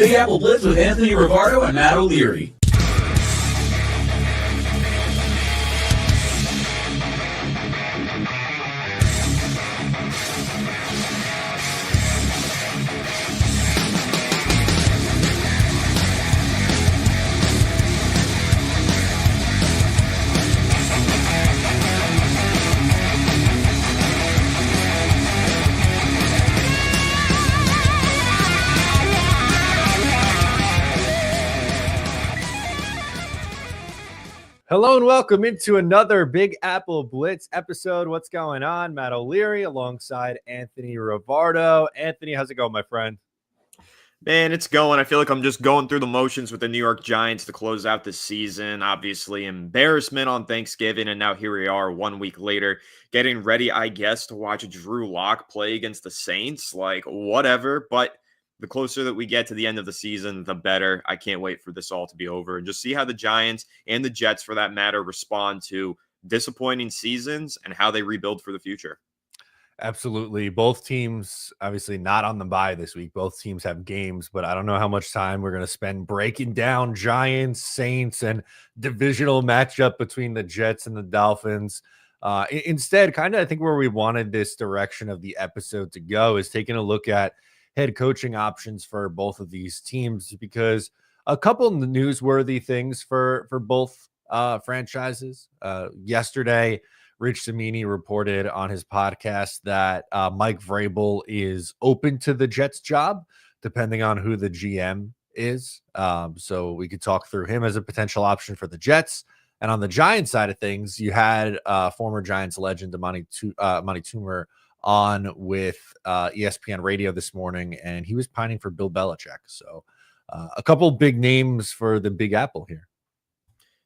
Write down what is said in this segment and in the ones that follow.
Big Apple Blitz with Anthony Rivardo and Matt O'Leary. Hello and welcome into another Big Apple Blitz episode. What's going on? Matt O'Leary alongside Anthony Rivardo. Anthony, how's it going, my friend? Man, it's going. I feel like I'm just going through the motions with the New York Giants to close out the season. Obviously, embarrassment on Thanksgiving, and now here we are 1 week later, getting ready, I guess, to watch Drew Lock play against the Saints. Like, whatever, but the closer that we get to the end of the season, the better. I can't wait for this all to be over and just see how the Giants and the Jets, for that matter, respond to disappointing seasons and how they rebuild for the future. Absolutely. Both teams, obviously not on the bye this week. Both teams have games, but I don't know how much time we're going to spend breaking down Giants, Saints, and divisional matchup between the Jets and the Dolphins. Instead, kind of, I think where we wanted this direction of the episode to go is taking a look at head coaching options for both of these teams, because a couple of newsworthy things for both franchises. Yesterday, Rich Cimini reported on his podcast that Mike Vrabel is open to the Jets job, depending on who the GM is. So we could talk through him as a potential option for the Jets. And on the Giants side of things, you had former Giants legend Amani Toomer on with ESPN Radio this morning, and he was pining for Bill Belichick. So a couple big names for the Big Apple here.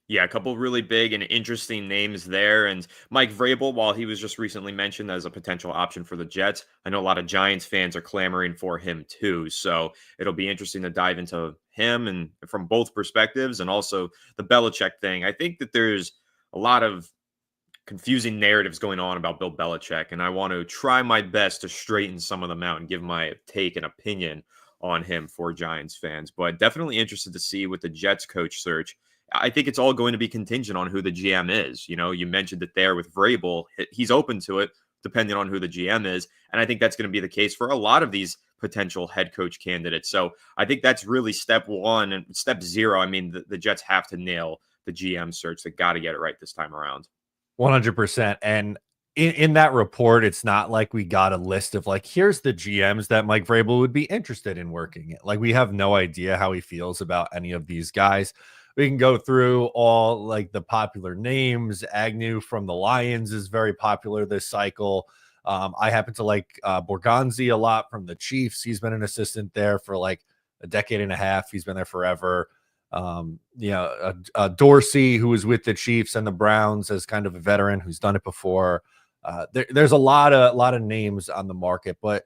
Yeah, a couple really big and interesting names there. And Mike Vrabel, while he was just recently mentioned as a potential option for the Jets, I know a lot of Giants fans are clamoring for him too. So it'll be interesting to dive into him and from both perspectives, and also the Belichick thing. I think that there's a lot of confusing narratives going on about Bill Belichick, and I want to try my best to straighten some of them out and give my take and opinion on him for Giants fans. But definitely interested to see with the Jets coach search. I think it's all going to be contingent on who the GM is. You know, you mentioned it there with Vrabel. He's open to it depending on who the GM is. And I think that's going to be the case for a lot of these potential head coach candidates. So I think that's really step one. And step zero, I mean, the Jets have to nail the GM search. They got to get it right this time around. 100%. And in that report, it's not like we got a list of like, here's the GMs that Mike Vrabel would be interested in working at. Like, we have no idea how he feels about any of these guys. We can go through all like the popular names. Agnew from the Lions is very popular this cycle. I happen to like Borgonzi a lot from the Chiefs. He's been an assistant there for like a decade and a half. He's been there forever. Dorsey, who was with the Chiefs and the Browns as kind of a veteran who's done it before. There's a lot of names on the market, but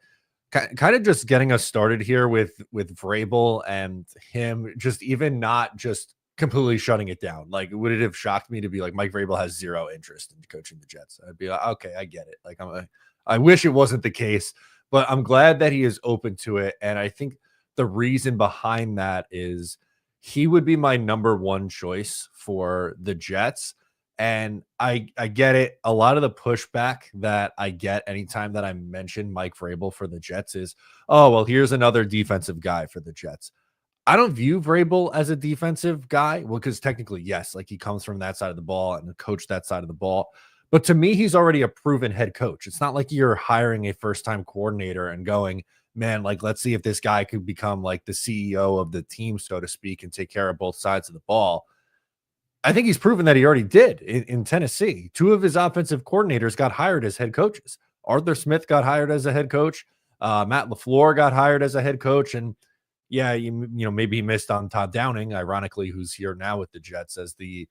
kind of just getting us started here with Vrabel and him just even not just completely shutting it down. Like, would it have shocked me to be like, Mike Vrabel has zero interest in coaching the Jets? I'd be like, okay, I get it. Like, I wish it wasn't the case, but I'm glad that he is open to it. And I think the reason behind that is he would be my number one choice for the Jets. And I get it. A lot of the pushback that I get anytime that I mention Mike Vrabel for the Jets is, oh, well, here's another defensive guy for the Jets. I don't view Vrabel as a defensive guy. Well, because technically, yes, like he comes from that side of the ball and coached that side of the ball. But to me, he's already a proven head coach. It's not like you're hiring a first-time coordinator and going, man, like, let's see if this guy could become like the CEO of the team, so to speak, and take care of both sides of the ball. I think he's proven that he already did in Tennessee. Two of his offensive coordinators got hired as head coaches. Arthur Smith got hired as a head coach. Matt LaFleur got hired as a head coach. And yeah, you know, maybe he missed on Todd Downing, ironically, who's here now with the Jets as the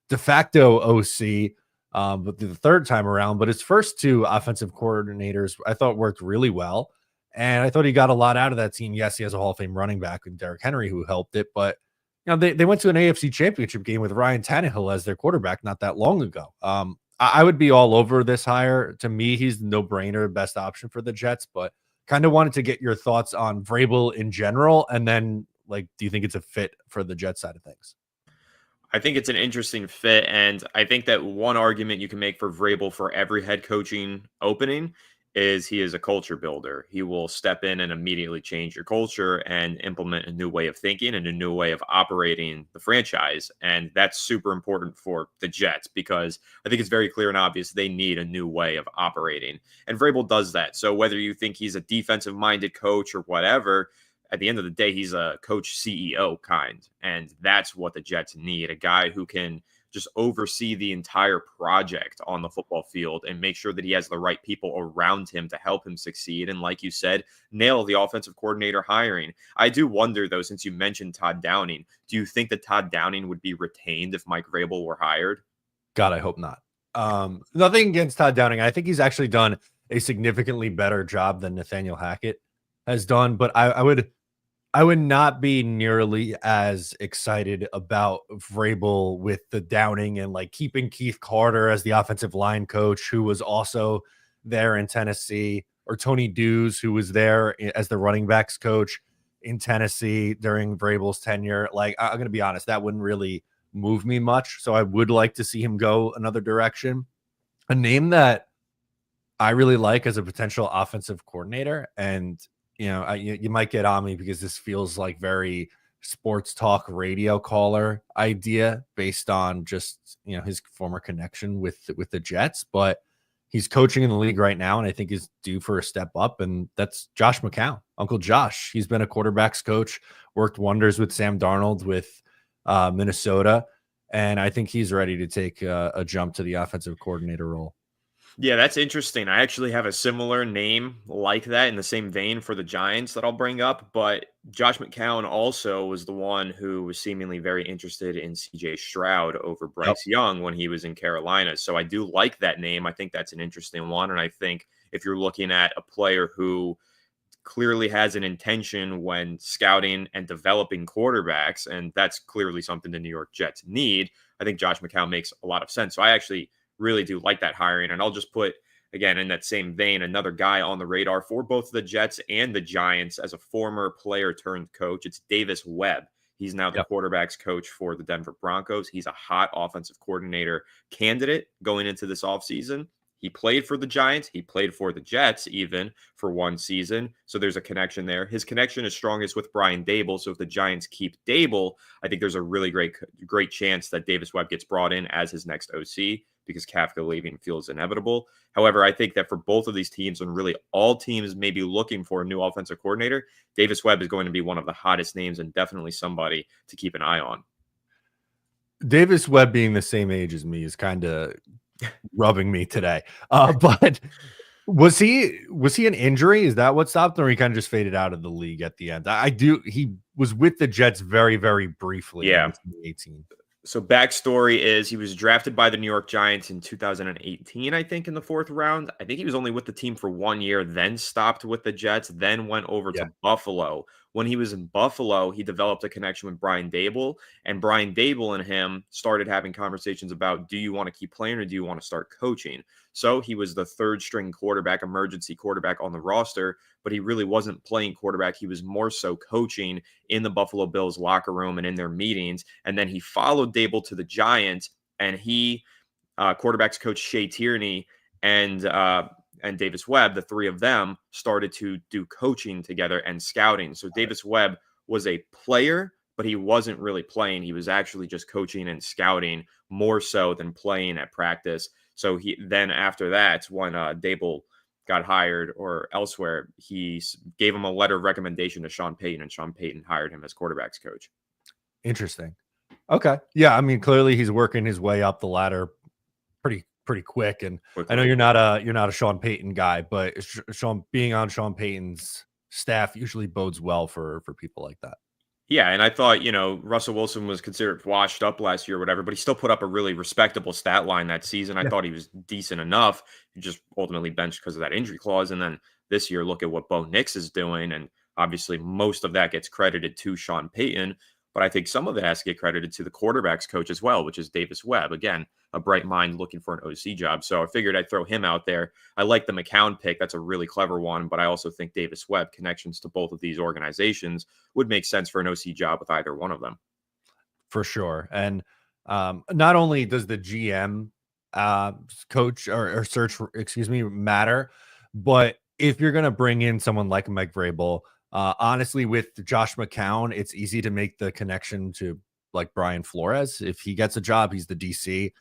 de facto OC, but the third time around. But his first two offensive coordinators, I thought, worked really well. And I thought he got a lot out of that team. Yes, he has a Hall of Fame running back in Derrick Henry who helped it. But, you know, they went to an AFC championship game with Ryan Tannehill as their quarterback not that long ago. I would be all over this hire. To me, he's the no-brainer, best option for the Jets. But kind of wanted to get your thoughts on Vrabel in general, and then Like, do you think it's a fit for the Jets side of things? I think it's an interesting fit, and I think that one argument you can make for Vrabel for every head coaching opening is he is a culture builder. He will step in and immediately change your culture and implement a new way of thinking and a new way of operating the franchise. And that's super important for the Jets because I think it's very clear and obvious they need a new way of operating. And Vrabel does that. So whether you think he's a defensive minded coach or whatever, at the end of the day, he's a coach CEO kind. And that's what the Jets need, a guy who can just oversee the entire project on the football field and make sure that he has the right people around him to help him succeed. And like you said, nail the offensive coordinator hiring. I do wonder, though, since you mentioned Todd Downing, do you think that Todd Downing would be retained if Mike Vrabel were hired? God, I hope not. Nothing against Todd Downing. I think he's actually done a significantly better job than Nathaniel Hackett has done, but I would not be nearly as excited about Vrabel with the Downing and like keeping Keith Carter as the offensive line coach, who was also there in Tennessee, or Tony Dews, who was there as the running backs coach in Tennessee during Vrabel's tenure. Like, I'm going to be honest, that wouldn't really move me much. So I would like to see him go another direction. A name that I really like as a potential offensive coordinator, and you might get on me because this feels like very sports talk radio caller idea based on just, his former connection with the Jets, but he's coaching in the league right now and I think is due for a step up. And that's Josh McCown, Uncle Josh. He's been a quarterback's coach, worked wonders with Sam Darnold with Minnesota. And I think he's ready to take a jump to the offensive coordinator role. Yeah, that's interesting. I actually have a similar name like that in the same vein for the Giants that I'll bring up. But Josh McCown also was the one who was seemingly very interested in CJ Stroud over Bryce Young when he was in Carolina. So I do like that name. I think that's an interesting one. And I think if you're looking at a player who clearly has an intention when scouting and developing quarterbacks, and that's clearly something the New York Jets need, I think Josh McCown makes a lot of sense. So I actually really do like that hiring. And I'll just put, again, in that same vein, another guy on the radar for both the Jets and the Giants as a former player turned coach. It's Davis Webb. He's now the quarterback's coach for the Denver Broncos. He's a hot offensive coordinator candidate going into this offseason. He played for the Giants. He played for the Jets even for one season. So there's a connection there. His connection is strongest with Brian Daboll. So if the Giants keep Daboll, I think there's a really great chance that Davis Webb gets brought in as his next OC because Kafka leaving feels inevitable. However, I think that for both of these teams, and really all teams may be looking for a new offensive coordinator, Davis Webb is going to be one of the hottest names and definitely somebody to keep an eye on. Davis Webb being the same age as me is kind of rubbing me today. But was he an injury? Is that what stopped him, or he kind of just faded out of the league at the end? He was with the Jets very, very briefly in 2018. So backstory is he was drafted by the New York Giants in 2018, I think, in the 4th round. I think he was only with the team for 1 year, then stopped with the Jets, then went over to Buffalo. When he was in Buffalo, he developed a connection with Brian Daboll, and Brian Daboll and him started having conversations about, do you want to keep playing or do you want to start coaching? So he was the 3rd string quarterback, emergency quarterback on the roster, but he really wasn't playing quarterback. He was more so coaching in the Buffalo Bills locker room and in their meetings. And then he followed Daboll to the Giants, and he quarterbacks coach Shea Tierney and Davis Webb, the three of them started to do coaching together and scouting. So Davis Webb was a player, but he wasn't really playing. He was actually just coaching and scouting more so than playing at practice. So then after that, when Daboll got hired or elsewhere, he gave him a letter of recommendation to Sean Payton, and Sean Payton hired him as quarterbacks coach. Interesting. Okay. Yeah. I mean, clearly he's working his way up the ladder pretty quick. And I know you're not a Sean Payton guy, but being on Sean Payton's staff usually bodes well for people like that. Yeah, and I thought, Russell Wilson was considered washed up last year or whatever, but he still put up a really respectable stat line that season. I thought he was decent enough. He just ultimately benched because of that injury clause. And then this year, look at what Bo Nix is doing. And obviously most of that gets credited to Sean Payton. but I think some of it has to get credited to the quarterbacks coach as well, which is Davis Webb. Again, a bright mind looking for an OC job. So I figured I'd throw him out there. I like the McCown pick. That's a really clever one, but I also think Davis Webb connections to both of these organizations would make sense for an OC job with either one of them. For sure. And not only does the GM coach or search, excuse me, matter, but if you're going to bring in someone like Mike Vrabel, honestly, with Josh McCown, it's easy to make the connection to like Brian Flores. If he gets a job, he's the DC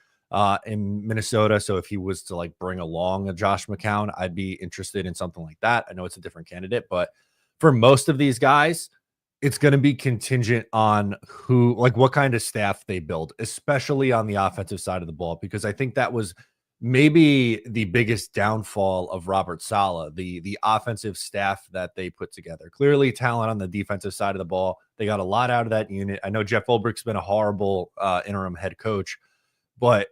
in Minnesota. So if he was to like bring along a Josh McCown, I'd be interested in something like that. I know it's a different candidate, but for most of these guys, it's going to be contingent on who, like what kind of staff they build, especially on the offensive side of the ball, because I think that was maybe the biggest downfall of Robert Saleh, the offensive staff that they put together. Clearly talent on the defensive side of the ball. They got a lot out of that unit. I know Jeff Ulbricht's been a horrible interim head coach, but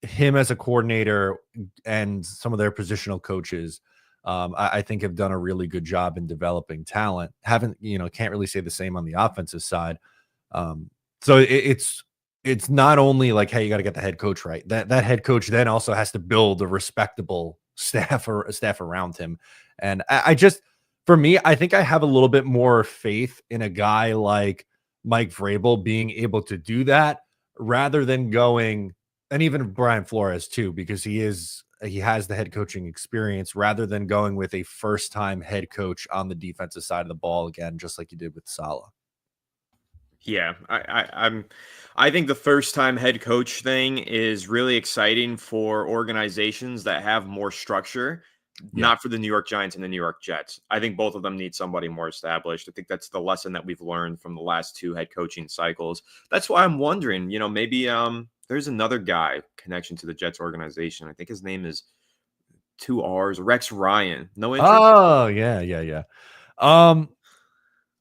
him as a coordinator and some of their positional coaches, I think have done a really good job in developing talent. Can't really say the same on the offensive side. So it's not only like, hey, you got to get the head coach right. That head coach then also has to build a respectable staff or a staff around him. And for me, I think I have a little bit more faith in a guy like Mike Vrabel being able to do that rather than going, and even Brian Flores too, because he has the head coaching experience, rather than going with a first-time head coach on the defensive side of the ball again, just like you did with Saleh. Yeah, I think the first-time head coach thing is really exciting for organizations that have more structure, not for the New York Giants and the New York Jets. I think both of them need somebody more established. I think that's the lesson that we've learned from the last two head coaching cycles. That's why I'm wondering, maybe there's another guy connection to the Jets organization. I think his name is 2 R's, Rex Ryan. No interest? Oh, yeah.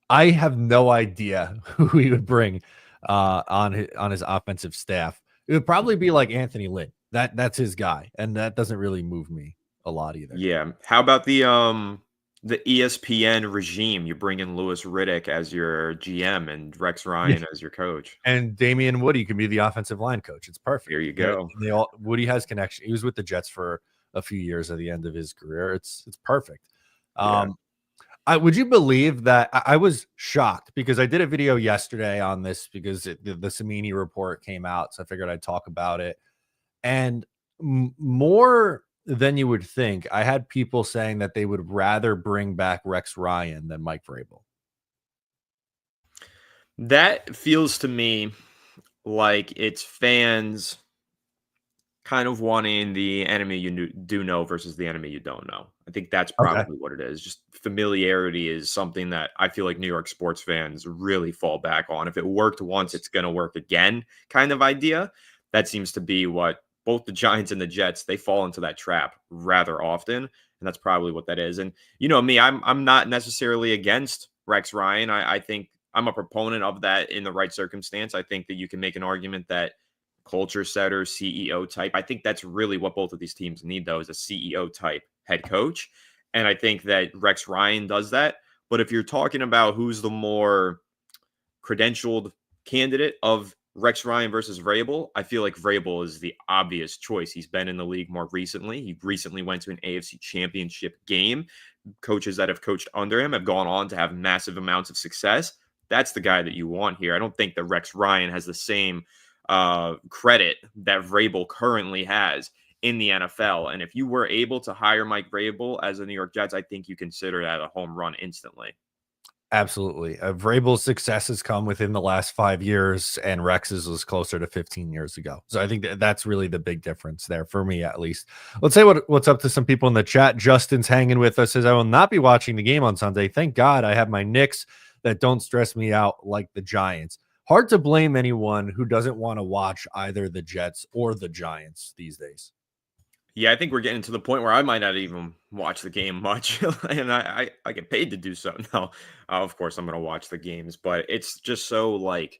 I have no idea who he would bring on his offensive staff. It would probably be like Anthony Lynn. That's his guy, and that doesn't really move me a lot either. Yeah. How about the ESPN regime? You bring in Louis Riddick as your GM and Rex Ryan as your coach, and Damian Woody can be the offensive line coach. It's perfect. Here you go. Woody has connection. He was with the Jets for a few years at the end of his career. It's perfect. Would you believe that I was shocked because I did a video yesterday on this because the Cimini report came out, so I figured I'd talk about it. And more than you would think, I had people saying that they would rather bring back Rex Ryan than Mike Vrabel. That feels to me like it's fans kind of wanting the enemy you do know versus the enemy you don't know. I think that's probably what it is. Just familiarity is something that I feel like New York sports fans really fall back on. If it worked once, it's going to work again kind of idea. That seems to be what both the Giants and the Jets, they fall into that trap rather often. And that's probably what that is. And me, I'm not necessarily against Rex Ryan. I think I'm a proponent of that in the right circumstance. I think that you can make an argument that culture setter, CEO type. I think that's really what both of these teams need, though, is a CEO type head coach. And I think that Rex Ryan does that. But if you're talking about who's the more credentialed candidate of Rex Ryan versus Vrabel, I feel like Vrabel is the obvious choice. He's been in the league more recently. He recently went to an AFC championship game. Coaches that have coached under him have gone on to have massive amounts of success. That's the guy that you want here. I don't think that Rex Ryan has the same credit that Vrabel currently has in the NFL. And if you were able to hire Mike Vrabel as a New York Jets, I think you consider that a home run instantly. Absolutely. Vrabel's success has come within the last 5 years, and Rex's was closer to 15 years ago. So I think that's really the big difference there for me, at least. Let's say what's up to some people in the chat. Justin's hanging with us, says, I will not be watching the game on Sunday. Thank God I have my Knicks that don't stress me out like the Giants. Hard to blame anyone who doesn't want to watch either the Jets or the Giants these days. Yeah, I think we're getting to the point where I might not even watch the game much, and I get paid to do so. No, of course I'm going to watch the games, but it's just so like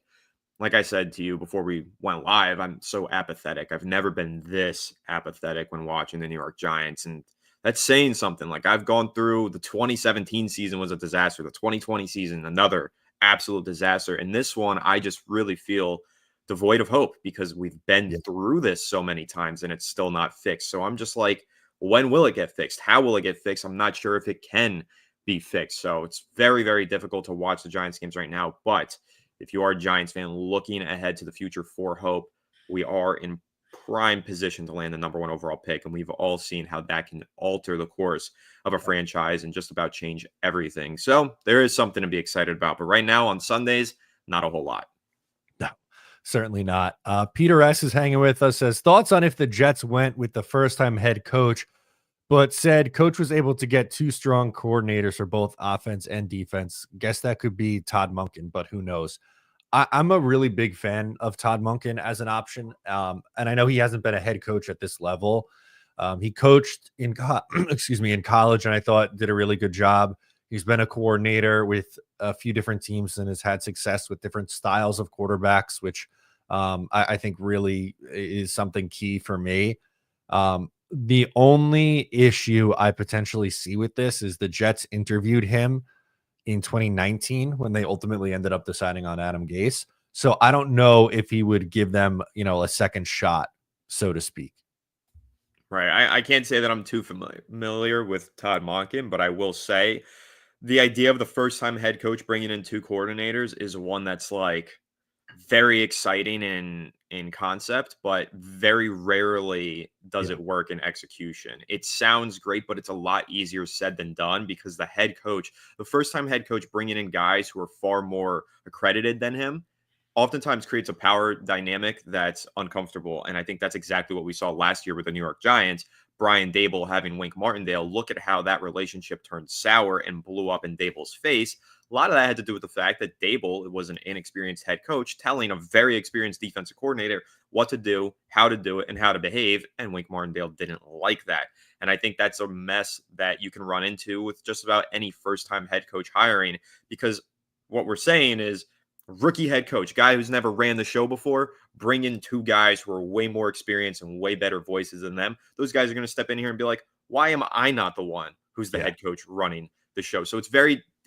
I said to you before we went live, I'm so apathetic. I've never been this apathetic when watching the New York Giants, and that's saying something. Like I've gone through the 2017 season was a disaster. The 2020 season, another absolute disaster. And this one, I just really feel devoid of hope because we've been Yeah. through this so many times and it's still not fixed. So I'm just like, when will it get fixed? How will it get fixed? I'm not sure if it can be fixed. So it's very, very difficult to watch the Giants games right now. But if you are a Giants fan looking ahead to the future for hope, we are in prime position to land the number one overall pick. And we've all seen how that can alter the course of a franchise and just about change everything. So there is something to be excited about. But right now on Sundays, not a whole lot. No, certainly not. Peter S is hanging with us, says thoughts on if the Jets went with the first-time head coach, but said coach was able to get two strong coordinators for both offense and defense. Guess that could be Todd Monken, but who knows? I'm a really big fan of Todd Monken as an option. And I know he hasn't been a head coach at this level. He coached in in college, and I thought did a really good job. He's been a coordinator with a few different teams and has had success with different styles of quarterbacks, which I think really is something key for me. The only issue I potentially see with this is the Jets interviewed him in 2019 when they ultimately ended up deciding on Adam Gase. So I don't know if he would give them, a second shot, so to speak. Right. I can't say that I'm too familiar with Todd Monken, but I will say the idea of the first time head coach bringing in two coordinators is one that's like very exciting in concept, but very rarely does it work in execution. It sounds great, but it's a lot easier said than done because the first time head coach bringing in guys who are far more accredited than him, oftentimes creates a power dynamic that's uncomfortable. And I think that's exactly what we saw last year with the New York Giants. Brian Dable having Wink Martindale, look at how that relationship turned sour and blew up in Dable's face. A lot of that had to do with the fact that Dable was an inexperienced head coach telling a very experienced defensive coordinator what to do, how to do it, and how to behave. And Wink Martindale didn't like that. And I think that's a mess that you can run into with just about any first-time head coach hiring, because what we're saying is rookie head coach, guy who's never ran the show before, bring in two guys who are way more experienced and way better voices than them. Those guys are going to step in here and be like, why am I not the one who's the head coach running the show? So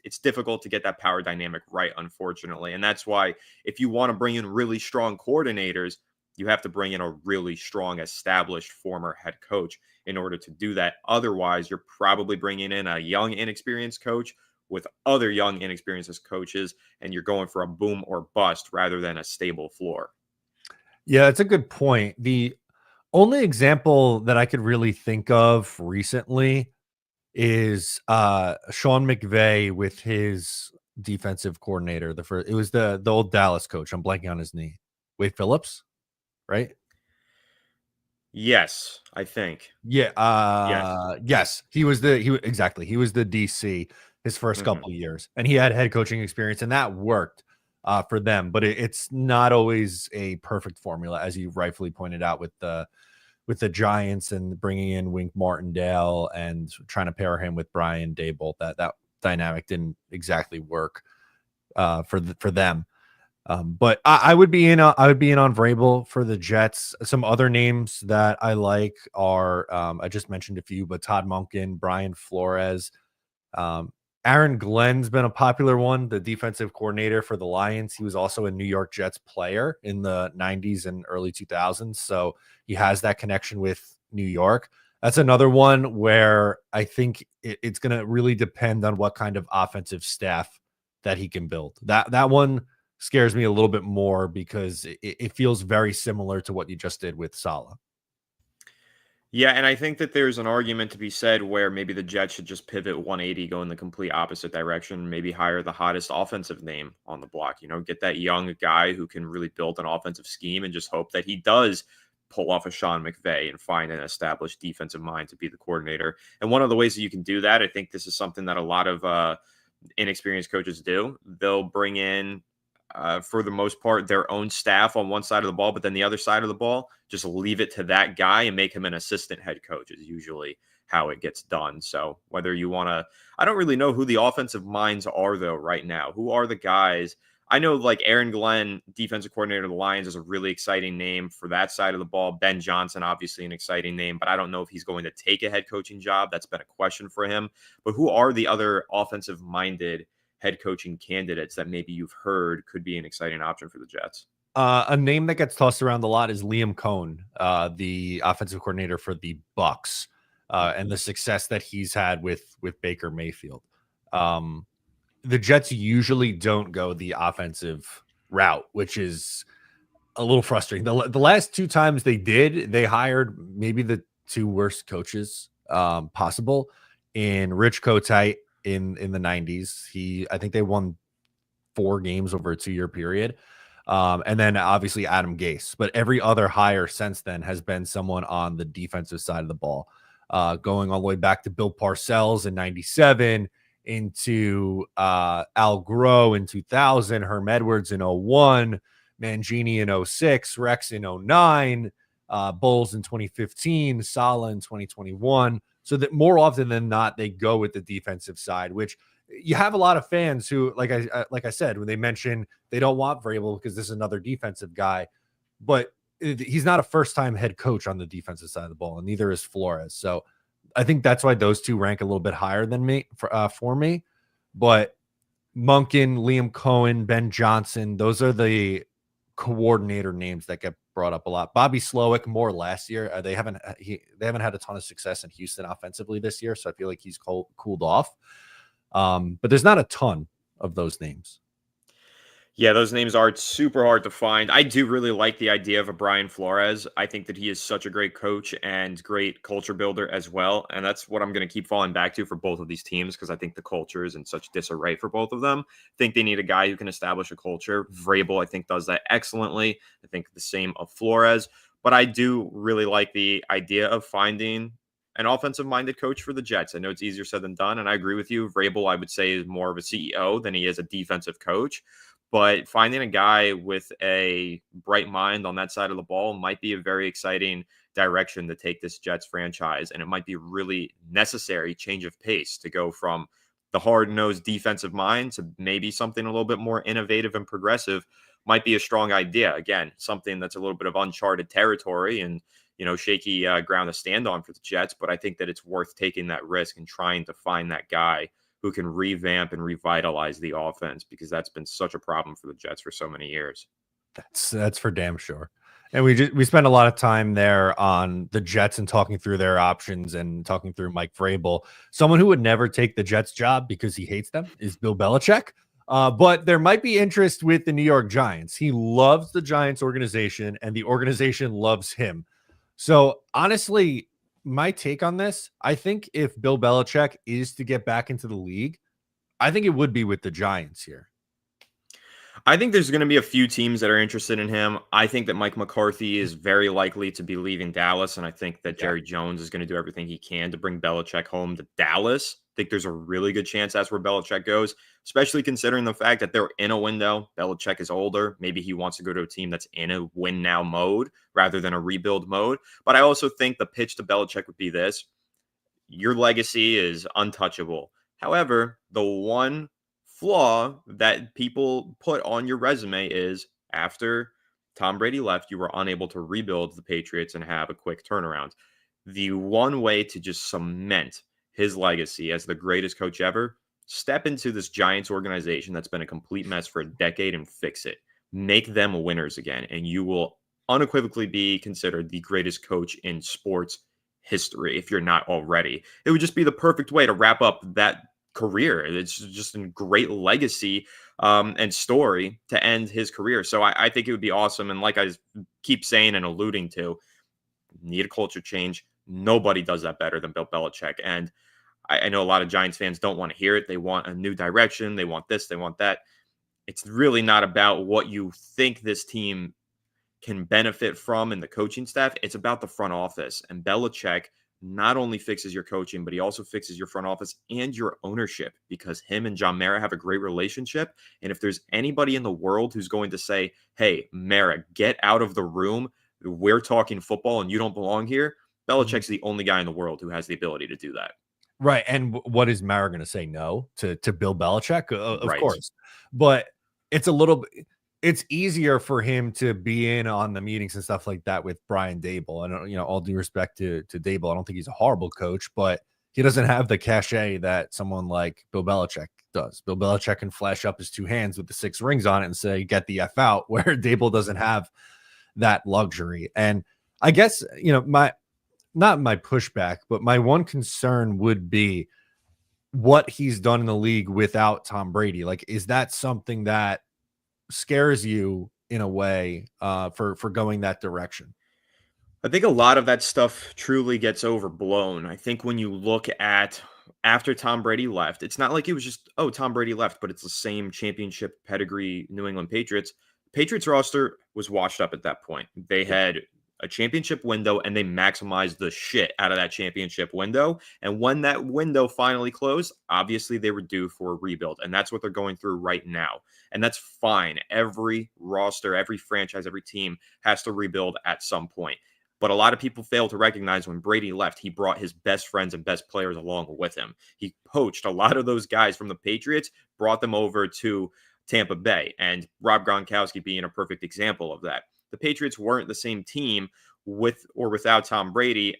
it's difficult to get that power dynamic right, unfortunately. And that's why if you want to bring in really strong coordinators, you have to bring in a really strong, established former head coach in order to do that. Otherwise, you're probably bringing in a young, inexperienced coach with other young, inexperienced coaches, and you're going for a boom or bust rather than a stable floor. Yeah, it's a good point. The only example that I could really think of recently is Sean McVay with his defensive coordinator. It was the old Dallas coach. I'm blanking on his name. Wade Phillips, right? Yes, I think. Yeah. Yes. He was the DC his first Mhm. couple of years, and he had head coaching experience, and that worked for them. But it's not always a perfect formula, as you rightfully pointed out with the Giants and bringing in Wink Martindale and trying to pair him with Brian Dable. That dynamic didn't exactly work for them. But I would be in on Vrabel for the Jets. Some other names that I like are I just mentioned a few, but Todd Monken, Brian Flores, Aaron Glenn's been a popular one, the defensive coordinator for the Lions. He was also a New York Jets player in the 90s and early 2000s, so he has that connection with New York. That's another one where I think it's going to really depend on what kind of offensive staff that he can build. That one scares me a little bit more because it feels very similar to what you just did with Saleh. Yeah, and I think that there's an argument to be said where maybe the Jets should just pivot 180, go in the complete opposite direction, maybe hire the hottest offensive name on the block, get that young guy who can really build an offensive scheme and just hope that he does pull off a Sean McVay and find an established defensive mind to be the coordinator. And one of the ways that you can do that, I think this is something that a lot of inexperienced coaches do. They'll bring in for the most part, their own staff on one side of the ball, but then the other side of the ball, just leave it to that guy and make him an assistant head coach is usually how it gets done. So whether you want to, I don't really know who the offensive minds are though right now. Who are the guys? I know like Aaron Glenn, defensive coordinator of the Lions, is a really exciting name for that side of the ball. Ben Johnson, obviously an exciting name, but I don't know if he's going to take a head coaching job. That's been a question for him. But who are the other offensive minded head coaching candidates that maybe you've heard could be an exciting option for the Jets? A name that gets tossed around a lot is Liam Cohen, the offensive coordinator for the Bucks, and the success that he's had with Baker Mayfield. The Jets usually don't go the offensive route, which is a little frustrating. The last 2 times they did, they hired maybe the 2 worst coaches possible in Rich Kotite in the 90s. I think they won 4 games over a 2-year period. And then obviously Adam Gase, but every other hire since then has been someone on the defensive side of the ball, going all the way back to Bill Parcells in 97, into Al Groh in 2000, Herm Edwards in 01, Mangini in 06, Rex in 09, Bowles in 2015, Saleh in 2021. So that more often than not, they go with the defensive side, which you have a lot of fans who, like I said, when they mention they don't want Vrabel because this is another defensive guy, but he's not a first-time head coach on the defensive side of the ball, and neither is Flores. So I think that's why those 2 rank a little bit higher than me for me. But Monken, Liam Cohen, Ben Johnson, those are the coordinator names that get brought up a lot. Bobby Slowick more last year. They haven't had a ton of success in Houston offensively this year, so I feel like he's cooled off. But there's not a ton of those names. Yeah, those names are super hard to find. I do really like the idea of a Brian Flores. I think that he is such a great coach and great culture builder as well. And that's what I'm going to keep falling back to for both of these teams, because I think the culture is in such disarray for both of them. I think they need a guy who can establish a culture. Vrabel, I think, does that excellently. I think the same of Flores. But I do really like the idea of finding an offensive-minded coach for the Jets. I know it's easier said than done, and I agree with you. Vrabel, I would say, is more of a CEO than he is a defensive coach. But finding a guy with a bright mind on that side of the ball might be a very exciting direction to take this Jets franchise. And it might be really necessary change of pace to go from the hard-nosed defensive mind to maybe something a little bit more innovative and progressive. Might be a strong idea. Again, something that's a little bit of uncharted territory and, shaky ground to stand on for the Jets. But I think that it's worth taking that risk and trying to find that guy who can revamp and revitalize the offense, because that's been such a problem for the Jets for so many years. That's for damn sure. And we spent a lot of time there on the Jets and talking through their options and talking through Mike Vrabel. Someone who would never take the Jets job because he hates them is Bill Belichick. But there might be interest with the New York Giants. He loves the Giants organization, and the organization loves him. So honestly, my take on this, I think if Bill Belichick is to get back into the league, I think it would be with the Giants here. I think there's going to be a few teams that are interested in him. I think that Mike McCarthy is very likely to be leaving Dallas, and I think that Jerry Jones is going to do everything he can to bring Belichick home to Dallas. I think there's a really good chance that's where Belichick goes, especially considering the fact that they're in a window. Belichick is older. Maybe he wants to go to a team that's in a win-now mode rather than a rebuild mode. But I also think the pitch to Belichick would be this: your legacy is untouchable. However, the one flaw that people put on your resume is after Tom Brady left, you were unable to rebuild the Patriots and have a quick turnaround. The one way to just cement his legacy as the greatest coach ever, step into this Giants organization that's been a complete mess for a decade and fix it. Make them winners again, and you will unequivocally be considered the greatest coach in sports history if you're not already. It would just be the perfect way to wrap up that career. It's just a great legacy and story to end his career. So I think it would be awesome. And like I keep saying and alluding to, need a culture change. Nobody does that better than Bill Belichick. And I know a lot of Giants fans don't want to hear it. They want a new direction. They want this, they want that. It's really not about what you think this team can benefit from in the coaching staff. It's about the front office. And Belichick not only fixes your coaching, but he also fixes your front office and your ownership, because him and John Mara have a great relationship. And if there's anybody in the world who's going to say, hey, Mara, get out of the room, we're talking football and you don't belong here, Belichick's the only guy in the world who has the ability to do that. Right. And what is Mara going to say no to Bill Belichick? Of Right. course. But it's it's easier for him to be in on the meetings and stuff like that with Brian Daboll. And, all due respect to Daboll, I don't think he's a horrible coach, but he doesn't have the cachet that someone like Bill Belichick does. Bill Belichick can flash up his two hands with the 6 rings on it and say, get the F out, where Daboll doesn't have that luxury. And I guess, not my pushback, but my one concern would be what he's done in the league without Tom Brady. Like, is that something that scares you in a way for going that direction? I think a lot of that stuff truly gets overblown. I think when you look at after Tom Brady left, it's not like it was just, oh, Tom Brady left, but it's the same championship pedigree New England Patriots. Patriots roster was washed up at that point. They had a championship window and they maximized the shit out of that championship window. And when that window finally closed, obviously they were due for a rebuild. And that's what they're going through right now. And that's fine. Every roster, every franchise, every team has to rebuild at some point. But a lot of people fail to recognize when Brady left, he brought his best friends and best players along with him. He poached a lot of those guys from the Patriots, brought them over to Tampa Bay, and Rob Gronkowski being a perfect example of that. The Patriots weren't the same team with or without Tom Brady.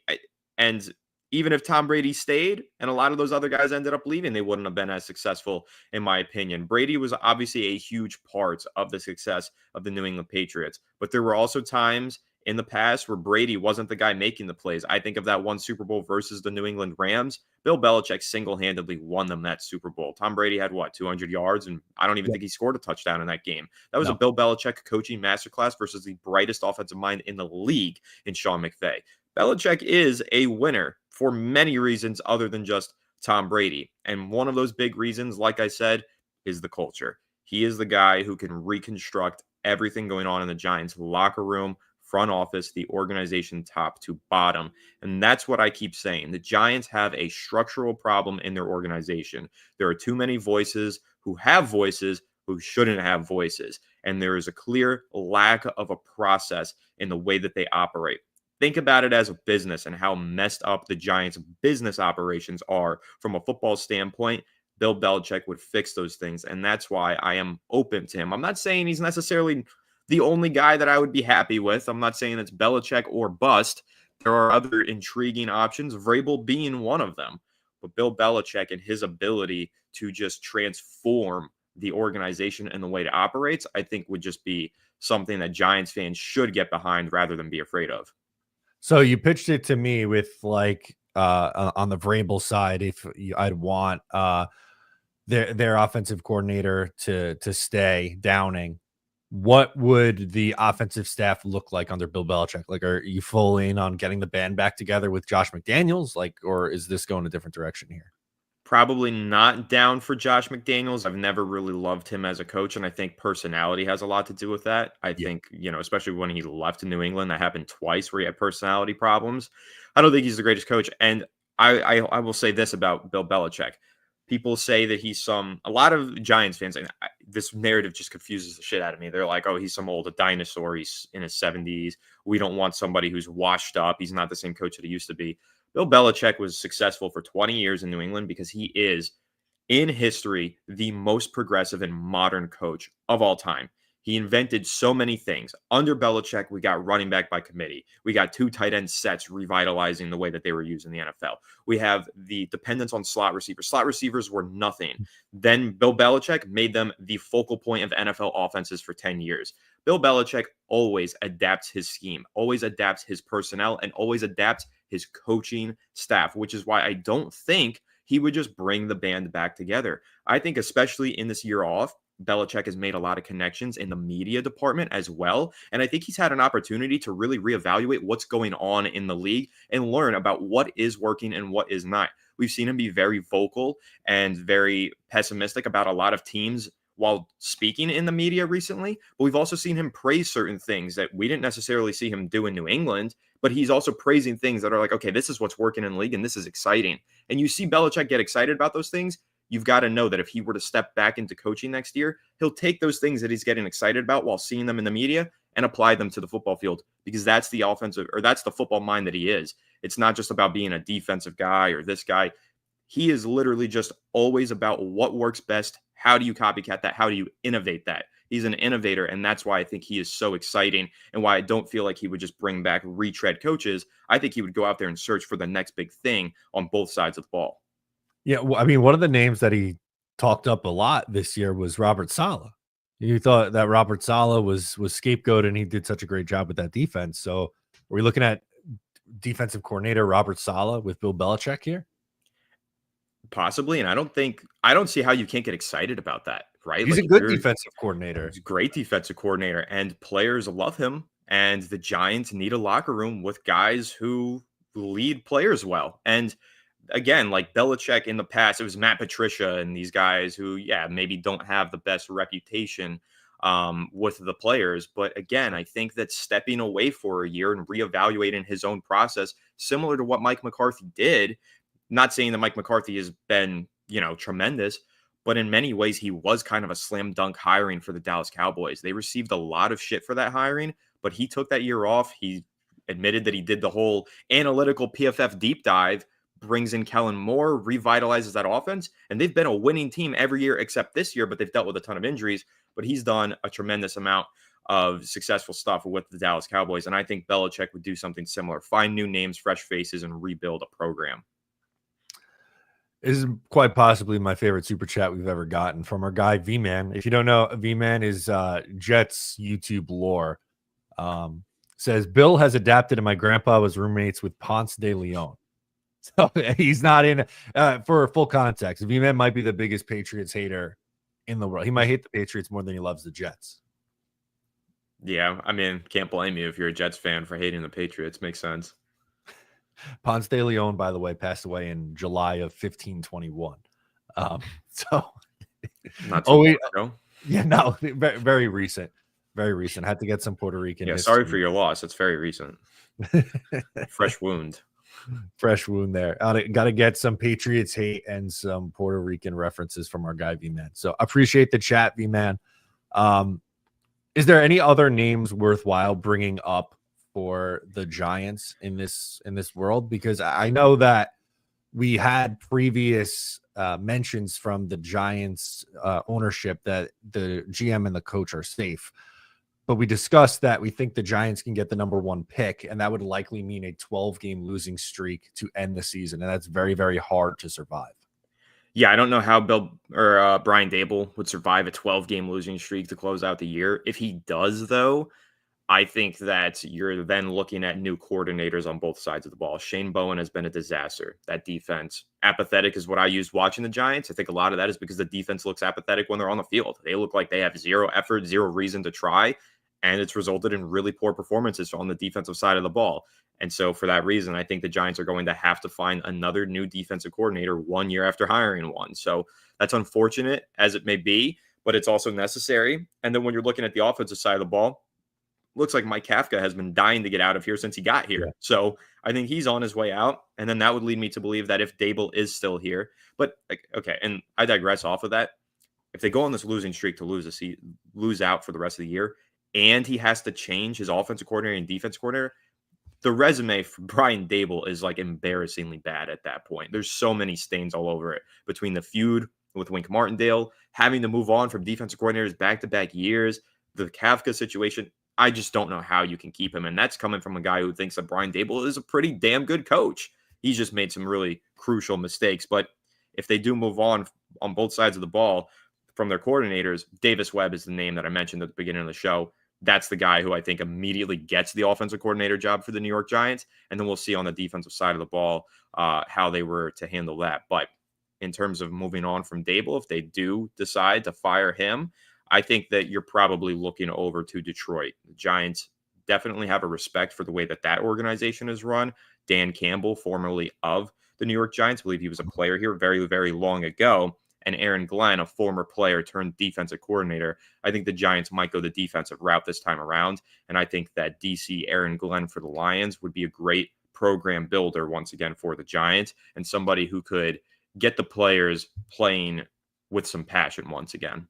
And even if Tom Brady stayed and a lot of those other guys ended up leaving, they wouldn't have been as successful, in my opinion. Brady was obviously a huge part of the success of the New England Patriots. But there were also times in the past where Brady wasn't the guy making the plays. I think of that one Super Bowl versus the New England Rams. Bill Belichick single-handedly won them that Super Bowl. Tom Brady had, 200 yards? And I don't even think he scored a touchdown in that game. That was a Bill Belichick coaching masterclass versus the brightest offensive mind in the league in Sean McVay. Belichick is a winner for many reasons other than just Tom Brady. And one of those big reasons, like I said, is the culture. He is the guy who can reconstruct everything going on in the Giants locker room, front office, the organization top to bottom. And that's what I keep saying. The Giants have a structural problem in their organization. There are too many voices who have voices who shouldn't have voices. And there is a clear lack of a process in the way that they operate. Think about it as a business and how messed up the Giants' business operations are from a football standpoint. Bill Belichick would fix those things. And that's why I am open to him. I'm not saying he's necessarily the only guy that I would be happy with. I'm not saying it's Belichick or bust. There are other intriguing options, Vrabel being one of them. But Bill Belichick and his ability to just transform the organization and the way it operates, I think would just be something that Giants fans should get behind rather than be afraid of. So you pitched it to me with on the Vrabel side, if I'd want their offensive coordinator to stay, Downing. What would the offensive staff look like under Bill Belichick? Like, are you full in on getting the band back together with Josh McDaniels? Or is this going a different direction here? Probably not down for Josh McDaniels. I've never really loved him as a coach, and I think personality has a lot to do with that. I think, especially when he left New England, that happened twice where he had personality problems. I don't think he's the greatest coach. And I will say this about Bill Belichick. People say that a lot of Giants fans, and this narrative just confuses the shit out of me. They're like, oh, he's some old dinosaur. He's in his 70s. We don't want somebody who's washed up. He's not the same coach that he used to be. Bill Belichick was successful for 20 years in New England because he is, in history, the most progressive and modern coach of all time. He invented so many things. Under Belichick, we got running back by committee. We got 2 tight end sets revitalizing the way that they were used in the NFL. We have the dependence on slot receivers. Slot receivers were nothing. Then Bill Belichick made them the focal point of NFL offenses for 10 years. Bill Belichick always adapts his scheme, always adapts his personnel, and always adapts his coaching staff, which is why I don't think he would just bring the band back together. I think especially in this year off, Belichick has made a lot of connections in the media department as well. And I think he's had an opportunity to really reevaluate what's going on in the league and learn about what is working and what is not. We've seen him be very vocal and very pessimistic about a lot of teams while speaking in the media recently. But we've also seen him praise certain things that we didn't necessarily see him do in New England. But he's also praising things that are like, okay, this is what's working in the league and this is exciting. And you see Belichick get excited about those things. You've got to know that if he were to step back into coaching next year, he'll take those things that he's getting excited about while seeing them in the media and apply them to the football field, because that's the offensive, or that's the football mind that he is. It's not just about being a defensive guy or this guy. He is literally just always about what works best. How do you copycat that? How do you innovate that? He's an innovator, and that's why I think he is so exciting and why I don't feel like he would just bring back retread coaches. I think he would go out there and search for the next big thing on both sides of the ball. Yeah, well, I mean, one of the names that he talked up a lot this year was Robert Saleh. You thought that Robert Saleh was scapegoated, and he did such a great job with that defense. So, are we looking at defensive coordinator Robert Saleh with Bill Belichick here? Possibly, and I don't see how you can't get excited about that, right? He's Like, a if good you're defensive coordinator. he's a great defensive coordinator, and players love him, and the Giants need a locker room with guys who lead players well. And again, like Belichick in the past, it was Matt Patricia and these guys who, yeah, maybe don't have the best reputation with the players. But again, I think that stepping away for a year and reevaluating his own process, similar to what Mike McCarthy did, not saying that Mike McCarthy has been, tremendous, but in many ways, he was kind of a slam dunk hiring for the Dallas Cowboys. They received a lot of shit for that hiring, but he took that year off. He admitted that he did the whole analytical PFF deep dive, brings in Kellen Moore, revitalizes that offense, and they've been a winning team every year except this year, but they've dealt with a ton of injuries. But he's done a tremendous amount of successful stuff with the Dallas Cowboys, and I think Belichick would do something similar, find new names, fresh faces, and rebuild a program. This is quite possibly my favorite super chat we've ever gotten from our guy V-Man. If you don't know, V-Man is Jets YouTube lore. Says, Bill has adapted and my grandpa was roommates with Ponce de Leon. So he's not in, for full context, V-Man might be the biggest Patriots hater in the world. He might hate the Patriots more than he loves the Jets. Yeah, I mean, can't blame you if you're a Jets fan for hating the Patriots. Makes sense. Ponce de Leon, by the way, passed away in July of 1521. So not too long ago. Yeah, no, very recent. Very recent. Had to get some Puerto Rican. Yeah, history. Sorry for your loss. It's very recent. Fresh wound. Fresh wound there. Got to get some Patriots hate and some Puerto Rican references from our guy V-Man. So appreciate the chat, V-Man. Is there any other names worthwhile bringing up for the Giants in this world? Because I know that we had previous mentions from the Giants ownership that the GM and the coach are safe. But we discussed that we think the Giants can get the number 1 pick, and that would likely mean a 12-game losing streak to end the season. And that's very, very hard to survive. Yeah, I don't know how Brian Daboll would survive a 12-game losing streak to close out the year. If he does, though, I think that you're then looking at new coordinators on both sides of the ball. Shane Bowen has been a disaster. That defense, apathetic is what I used watching the Giants. I think a lot of that is because the defense looks apathetic when they're on the field. They look like they have zero effort, zero reason to try, and it's resulted in really poor performances on the defensive side of the ball. And so for that reason, I think the Giants are going to have to find another new defensive coordinator 1 year after hiring one. So that's unfortunate as it may be, but it's also necessary. And then when you're looking at the offensive side of the ball, looks like Mike Kafka has been dying to get out of here since he got here. Yeah. So I think he's on his way out. And then that would lead me to believe that if Daboll is still here, but okay. And I digress off of that. If they go on this losing streak to lose out for the rest of the year, and he has to change his offensive coordinator and defense coordinator, the resume for Brian Daboll is like embarrassingly bad at that point. There's so many stains all over it between the feud with Wink Martindale, having to move on from defensive coordinators back-to-back years, the Kafka situation. I just don't know how you can keep him. And that's coming from a guy who thinks that Brian Daboll is a pretty damn good coach. He's just made some really crucial mistakes. But if they do move on both sides of the ball from their coordinators, Davis Webb is the name that I mentioned at the beginning of the show. That's the guy who I think immediately gets the offensive coordinator job for the New York Giants. And then we'll see on the defensive side of the ball how they were to handle that. But in terms of moving on from Daboll, if they do decide to fire him, I think that you're probably looking over to Detroit. The Giants definitely have a respect for the way that organization is run. Dan Campbell, formerly of the New York Giants, I believe he was a player here very, very long ago. And Aaron Glenn, a former player turned defensive coordinator. I think the Giants might go the defensive route this time around. And I think that DC Aaron Glenn for the Lions would be a great program builder once again for the Giants, and somebody who could get the players playing with some passion once again.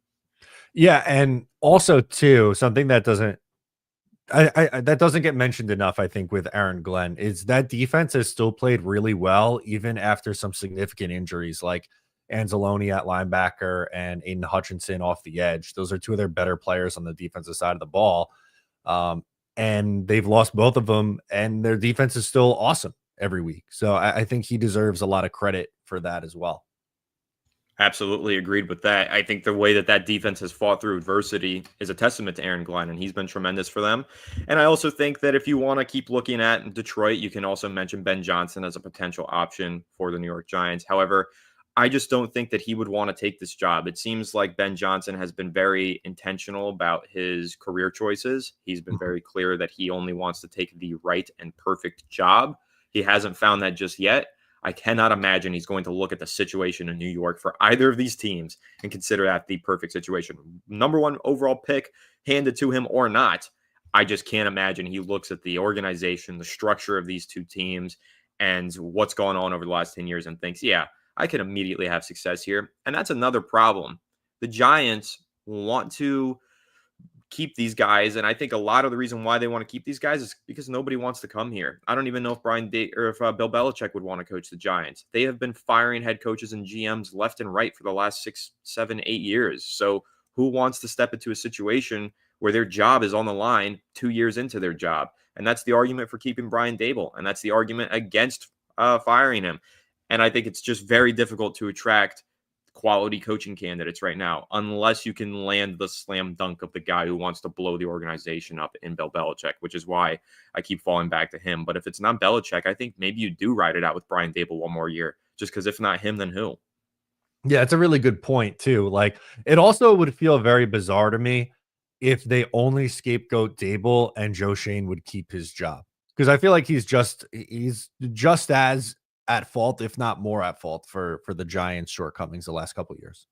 Yeah, and also too, something that doesn't that doesn't get mentioned enough, I think, with Aaron Glenn is that defense has still played really well, even after some significant injuries like Anzalone at linebacker and Aiden Hutchinson off the edge. Those are two of their better players on the defensive side of the ball. And they've lost both of them, and their defense is still awesome every week. So I think he deserves a lot of credit for that as well. Absolutely agreed with that. I think the way that that defense has fought through adversity is a testament to Aaron Glenn, and he's been tremendous for them. And I also think that if you want to keep looking at Detroit, you can also mention Ben Johnson as a potential option for the New York Giants. However, I just don't think that he would want to take this job. It seems like Ben Johnson has been very intentional about his career choices. He's been very clear that he only wants to take the right and perfect job. He hasn't found that just yet. I cannot imagine he's going to look at the situation in New York for either of these teams and consider that the perfect situation. Number one overall pick handed to him or not, I just can't imagine he looks at the organization, the structure of these two teams, and what's gone on over the last 10 years and thinks, yeah, I can immediately have success here. And that's another problem. The Giants want to keep these guys, and I think a lot of the reason why they want to keep these guys is because nobody wants to come here. I don't even know if Bill Belichick would want to coach the Giants. They have been firing head coaches and GMs left and right for the last 6, 7, 8 years. So who wants to step into a situation where their job is on the line 2 years into their job? And that's the argument for keeping Brian Daboll, and that's the argument against firing him. And I think it's just very difficult to attract quality coaching candidates right now, unless you can land the slam dunk of the guy who wants to blow the organization up in Bill Belichick, which is why I keep falling back to him. But if it's not Belichick, I think maybe you do ride it out with Brian Daboll one more year, just because if not him, then who? Yeah, it's a really good point too. Like, it also would feel very bizarre to me if they only scapegoat Dable and Joe Shane would keep his job, because I feel like he's just as at fault, if not more at fault, for the Giants' shortcomings the last couple of years.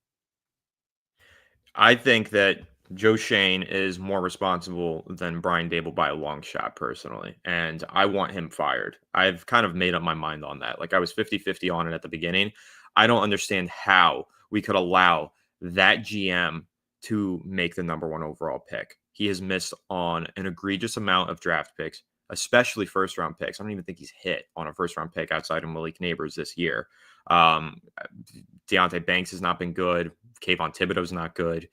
I think that Joe Shane is more responsible than Brian Daboll by a long shot, personally. And I want him fired. I've kind of made up my mind on that. Like, I was 50-50 on it at the beginning. I don't understand how we could allow that GM to make the number one overall pick. He has missed on an egregious amount of draft picks, especially first round picks. I don't even think he's hit on a first round pick outside of Malik Neighbors this year. Deontay Banks has not been good. Kayvon Thibodeau's not good.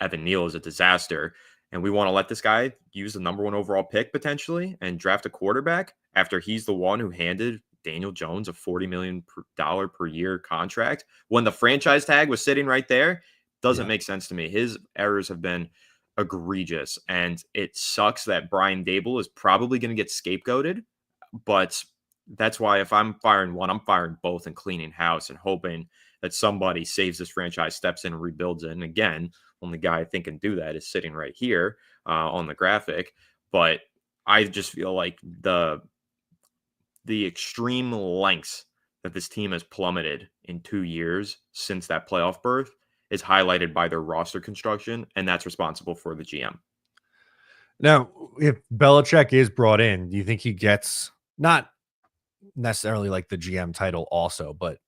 Evan Neal is a disaster. And we want to let this guy use the number one overall pick potentially and draft a quarterback after he's the one who handed Daniel Jones a $40 million per year contract when the franchise tag was sitting right there. Doesn't make sense to me. His errors have been egregious, and it sucks that Brian Daboll is probably going to get scapegoated, but that's why if I'm firing one, I'm firing both and cleaning house and hoping that somebody saves this franchise, steps in and rebuilds it. And again, only guy I think can do that is sitting right here on the graphic. But I just feel like the extreme lengths that this team has plummeted in 2 years since that playoff berth is highlighted by their roster construction, and that's responsible for the GM. Now, if Belichick is brought in, do you think he gets not necessarily like the GM title also, but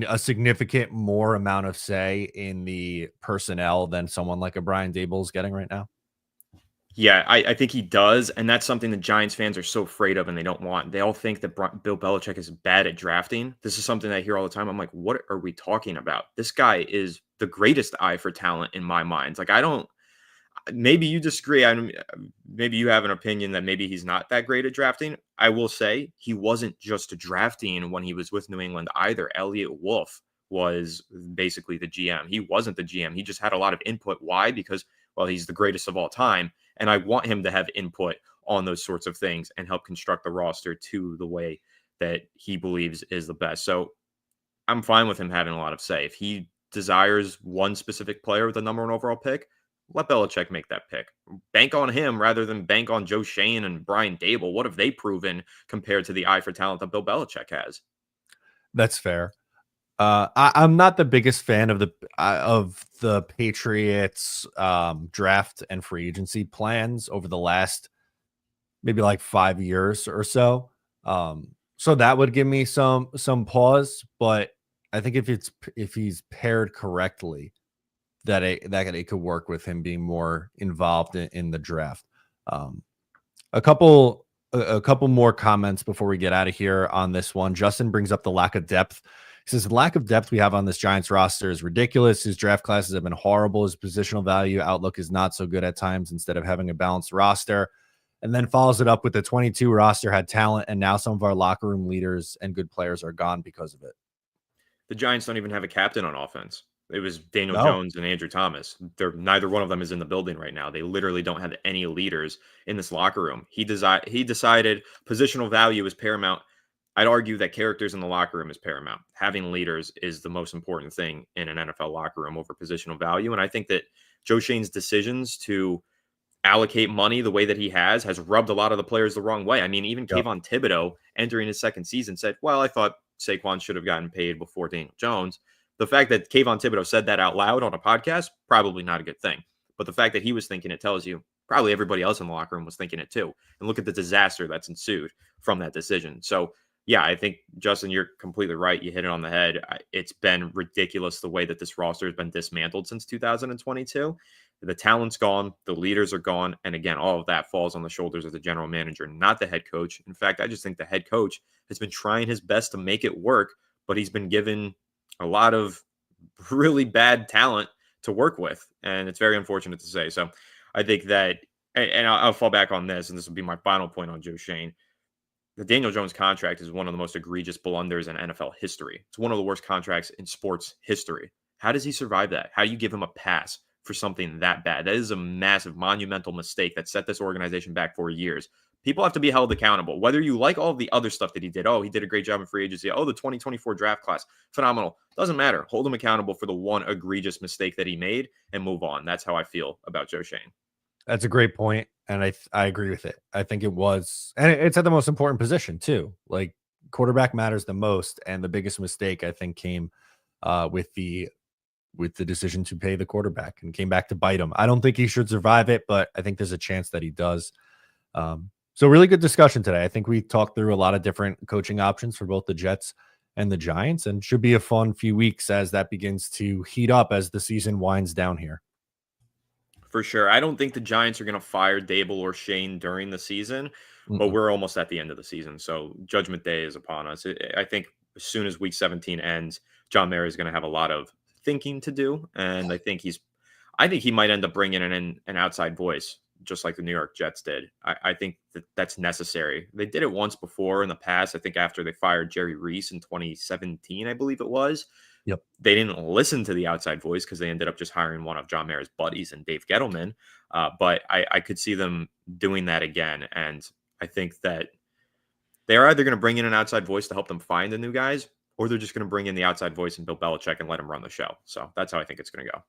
a significant more amount of say in the personnel than someone like a Brian Daboll is getting right now? Yeah, I think he does, and that's something the Giants fans are so afraid of and they don't want. They all think that Bill Belichick is bad at drafting. This is something I hear all the time. I'm like, what are we talking about? This guy is the greatest eye for talent in my mind. Like, I don't – maybe you disagree. Maybe you have an opinion that maybe he's not that great at drafting. I will say he wasn't just drafting when he was with New England either. Elliott Wolf was basically the GM. He wasn't the GM. He just had a lot of input. Why? Because, well, he's the greatest of all time. And I want him to have input on those sorts of things and help construct the roster to the way that he believes is the best. So I'm fine with him having a lot of say. If he desires one specific player with the number one overall pick, let Belichick make that pick. Bank on him rather than bank on Joe Shane and Brian Daboll. What have they proven compared to the eye for talent that Bill Belichick has? That's fair. I'm not the biggest fan of the Patriots draft and free agency plans over the last maybe like 5 years or so. So that would give me some pause, but I think if he's paired correctly, that it could work with him being more involved in the draft. A couple more comments before we get out of here on this one. Justin brings up the lack of depth. He says, the lack of depth we have on this Giants roster is ridiculous. His draft classes have been horrible. His positional value outlook is not so good at times instead of having a balanced roster. And then follows it up with the 22 roster had talent, and now some of our locker room leaders and good players are gone because of it. The Giants don't even have a captain on offense. It was Daniel No. Jones and Andrew Thomas. Neither one of them is in the building right now. They literally don't have any leaders in this locker room. He decided positional value is paramount. I'd argue that characters in the locker room is paramount. Having leaders is the most important thing in an NFL locker room over positional value. And I think that Joe Schoen's decisions to allocate money the way that he has rubbed a lot of the players the wrong way. I mean, even Yep. Kayvon Thibodeau entering his second season said, well, I thought Saquon should have gotten paid before Daniel Jones. The fact that Kayvon Thibodeau said that out loud on a podcast, probably not a good thing. But the fact that he was thinking it tells you probably everybody else in the locker room was thinking it too. And look at the disaster that's ensued from that decision. So, yeah, I think, Justin, you're completely right. You hit it on the head. It's been ridiculous the way that this roster has been dismantled since 2022. The talent's gone, the leaders are gone. And again, all of that falls on the shoulders of the general manager, not the head coach. In fact, I just think the head coach has been trying his best to make it work, but he's been given a lot of really bad talent to work with. And it's very unfortunate to say. So I think that, and I'll fall back on this, and this will be my final point on Joe Schoen. The Daniel Jones contract is one of the most egregious blunders in NFL history. It's one of the worst contracts in sports history. How does he survive that? How do you give him a pass for something that bad? That is a massive, monumental mistake that set this organization back for years. People have to be held accountable, whether you like all of the other stuff that he did. Oh, he did a great job in free agency. Oh, the 2024 draft class, phenomenal. Doesn't matter. Hold him accountable for the one egregious mistake that he made and move on. That's how I feel about Joe Schoen. That's a great point, and I agree with it. I think it was, and it's at the most important position too. Like, quarterback matters the most, and the biggest mistake I think came with the decision to pay the quarterback, and came back to bite him. I don't think he should survive it, but I think there's a chance that he does. So really good discussion today. I think we talked through a lot of different coaching options for both the Jets and the Giants, and should be a fun few weeks as that begins to heat up as the season winds down here. For sure. I don't think the Giants are going to fire Dable or Shane during the season, but we're almost at the end of the season. So Judgment Day is upon us. I think as soon as week 17 ends, John Mara is going to have a lot of thinking to do. And I think he might end up bringing in an outside voice, just like the New York Jets did. I think that's necessary. They did it once before in the past. I think after they fired Jerry Reese in 2017, I believe it was. Yep. They didn't listen to the outside voice because they ended up just hiring one of John Mara's buddies and Dave Gettleman. But I could see them doing that again. And I think that they're either going to bring in an outside voice to help them find the new guys, or they're just going to bring in the outside voice and Bill Belichick and let him run the show. So that's how I think it's going to go.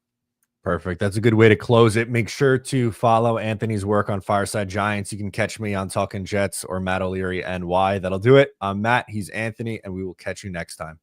Perfect. That's a good way to close it. Make sure to follow Anthony's work on Fireside Giants. You can catch me on Talking Jets or Matt O'Leary NY. That'll do it. I'm Matt. He's Anthony, and we will catch you next time.